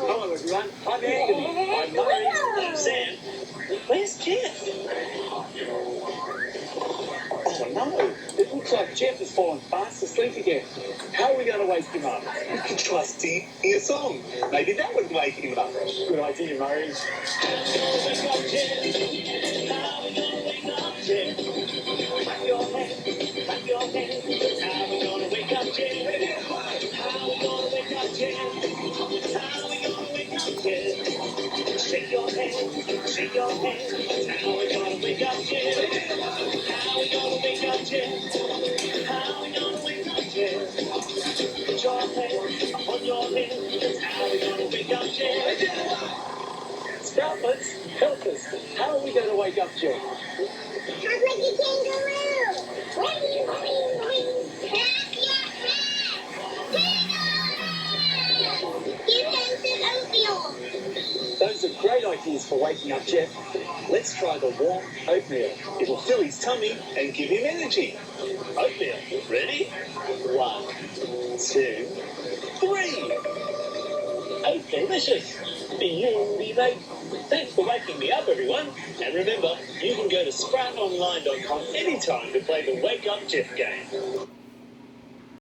Hello everyone, I'm Anthony. I'm Murray. I'm Sam. Where's Jeff? Oh no, it looks like Jeff has fallen fast asleep again. How are we going to wake him up? You could try singing a song. Maybe that would wake him up. Good idea, Murray. Wake up, Jeff. How are we going to wake up, Jeff? Clap your hands, clap your hands. How are we going to wake up, Jeff? How are we going to wake up, Jeff? How are we going to wake up, Jeff? Shake your hands, shake your hands. How are we going to wake up, Jeff? How are we going to wake up, Jeff? How are we going to wake up, Jeff? Put your hands on your head. How are we going to wake up, Jeff? Sproutlets, help us. How are we going to wake up, Jeff? Just like a kangaroo. Wing, wing, wing. Clap your hands. Give them some oatmeal. Those are great ideas for waking up Jeff. Let's try the warm oatmeal. It'll fill his tummy and give him energy. Oatmeal, ready? 1, 2, 3. Oh, delicious. Thanks for waking me up, everyone. And remember, you can go to sproutonline.com anytime to play the Wake Up Jeff game.